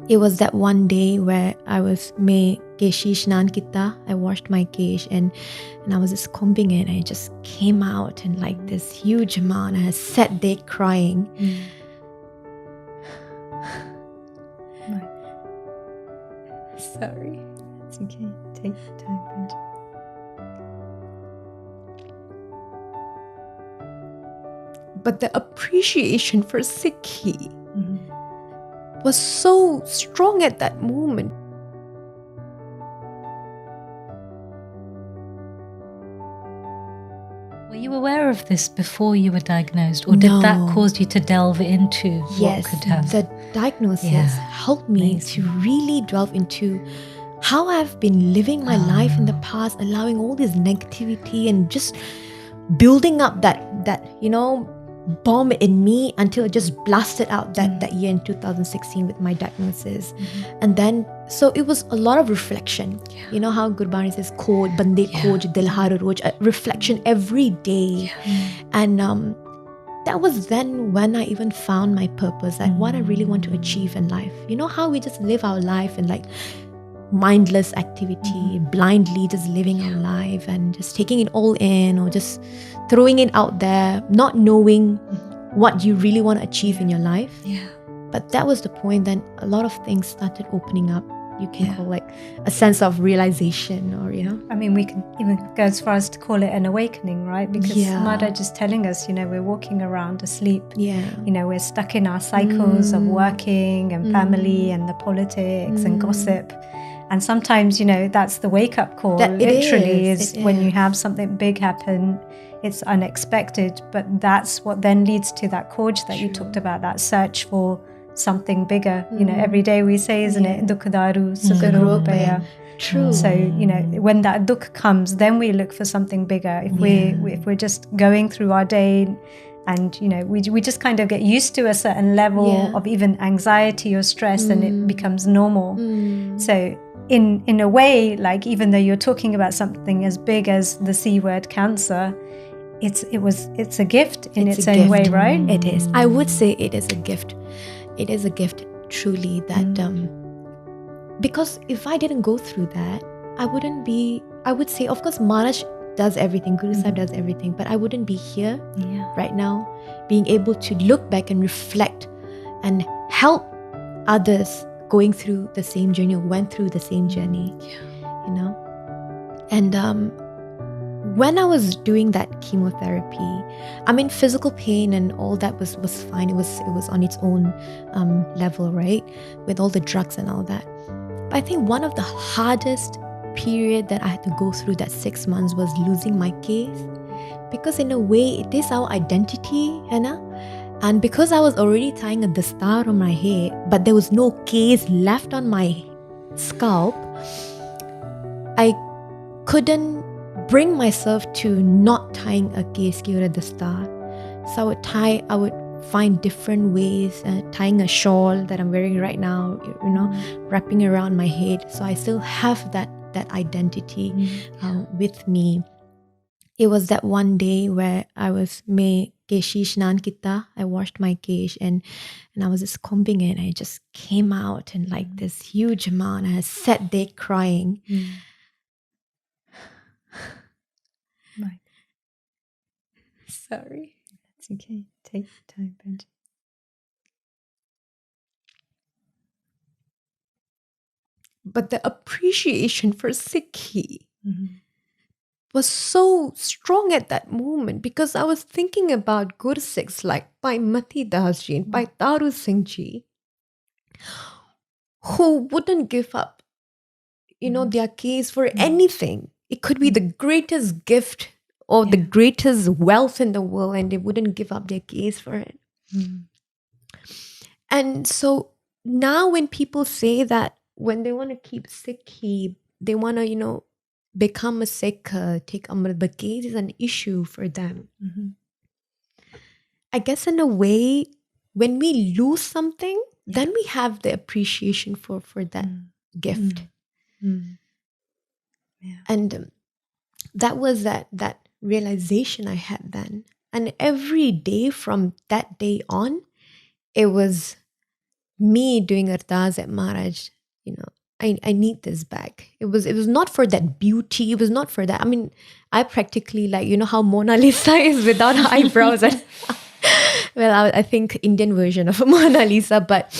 It was that one day where I was me keshi shnan kita. I washed my kesh and I was just combing it and it just came out and like this huge amount. I sat there crying. Sorry. It's okay. Take your time, Parchar. But the appreciation for Sikhi was so strong at that moment. Were you aware of this before you were diagnosed, or did that cause you to delve into what could have? The diagnosis helped me to really delve into how I've been living my life in the past, allowing all this negativity and just building up that bomb in me until it just blasted out that year in 2016 with my diagnosis. And then so it was a lot of reflection. You know how Gurbani says khoj bande khoj dil har roj, reflection every day. And that was then when I even found my purpose, like what I really want to achieve in life. You know how we just live our life and like mindless activity, blindly just living our life and just taking it all in or just throwing it out there, not knowing what you really want to achieve in your life. But that was the point. Then a lot of things started opening up. You can call like a sense of realization, or I mean, we can even go as far as to call it an awakening, right? Because Mada just telling us, we're walking around asleep. We're stuck in our cycles of working and family and the politics and gossip. And sometimes, that's the wake-up call. That literally is when you have something big happen. It's unexpected, but that's what then leads to that khoj that you talked about, that search for something bigger. Every day we say, isn't it? Dukh daru, sukh rupaya. True. So, when that dukh comes, then we look for something bigger. If we're just going through our day and, we just kind of get used to a certain level of even anxiety or stress and it becomes normal. So in a way, like even though you're talking about something as big as the C word, cancer, it's a gift in its own way, right? It is. I would say it is a gift. It is a gift, truly, that because if I didn't go through that, I would say, of course, Maharaj does everything, Guru Sahib does everything, but I wouldn't be here right now, being able to look back and reflect and help others going through the same journey or went through the same journey, And when I was doing that chemotherapy, I mean, physical pain and all that was fine. It was on its own level, right? With all the drugs and all that. But I think one of the hardest period that I had to go through, that 6 months, was losing my case. Because in a way, it is our identity, And because I was already tying a dastar on my head, but there was no case left on my scalp, I couldn't bring myself to not tying a case or a dastar. So I would find different ways, tying a shawl that I'm wearing right now, wrapping around my head. So I still have that identity with me. It was that one day where I was me keshi shnan kita. I washed my kesh and I was just combing it and it just came out and like this huge amount. I sat there crying. Right. Sorry. It's okay. Take your time, Parchar. But the appreciation for Sikhi was so strong at that moment, because I was thinking about Gursikhs like Bhai Mati Das Ji and Bhai Taru Singh Ji, who wouldn't give up, their case for anything. It could be the greatest gift or the greatest wealth in the world, and they wouldn't give up their case for it. And so now when people say that when they want to keep Sikhi, they want to, become a Sikh, take Amrit, but case is an issue for them. I guess in a way, when we lose something, then we have the appreciation for that gift. And that was that realization I had then. And every day from that day on, it was me doing ardas at Maharaj, you know, I need this back. It was not for that beauty. It was not for that. I mean, I practically, like, you know how Mona Lisa is without eyebrows. And well, I think Indian version of Mona Lisa. But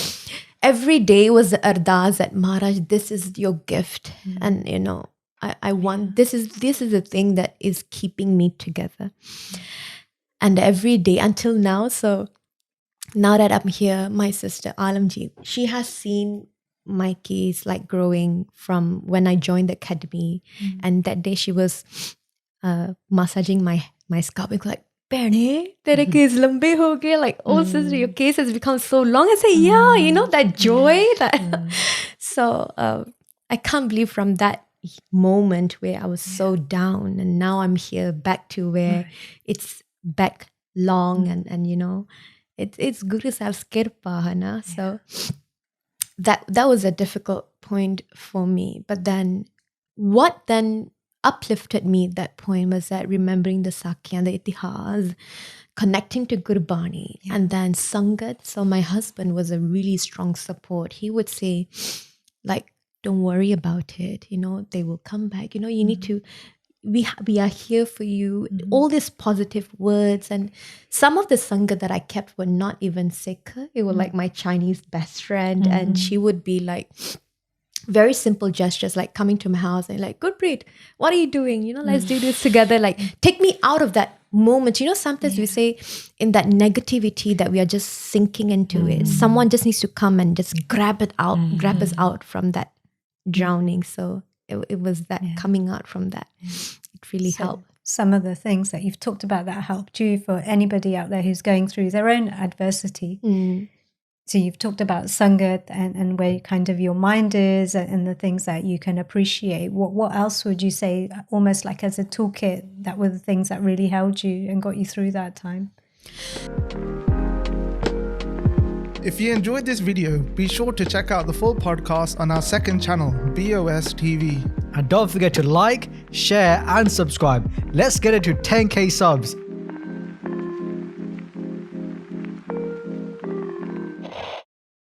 every day was the ardas at Maharaj. This is your gift. And, you know, I want, this is the thing that is keeping me together. And every day until now. So now that I'm here, my sister Alamji, she has seen my case like growing from when I joined the academy. And that day she was massaging my scalp, like, Pehne, tere case lambe ho gaye. Like, oh sister, your case has become so long. I say, yeah, you know, that joy. So I can't believe from that moment where I was so down, and now I'm here back to where it's back long, and you know, it's Guru Sahib's kirpa, hai na? So that was a difficult point for me. But then what then uplifted me at that point was that remembering the Sakya, the Itihas, connecting to Gurbani, and then Sangat. So my husband was a really strong support. He would say, like, don't worry about it. You know, they will come back. You know, you need to, we are here for you. All these positive words. And some of the Sangat that I kept were not even Sikh. It was like my Chinese best friend. And she would be like, very simple gestures, like coming to my house and like, Gurprit, what are you doing? You know, let's do this together. Like, take me out of that moment. You know, sometimes we say in that negativity that we are just sinking into it. Someone just needs to come and just grab us out from that drowning. So it was that coming out from that. It really helped. Some of the things that you've talked about that helped you, for anybody out there who's going through their own adversity. So you've talked about Sangat and where kind of your mind is and the things that you can appreciate. What else would you say, almost like as a toolkit, that were the things that really held you and got you through that time? If you enjoyed this video, be sure to check out the full podcast on our second channel, BOS TV. And don't forget to like, share and subscribe. Let's get it to 10k subs.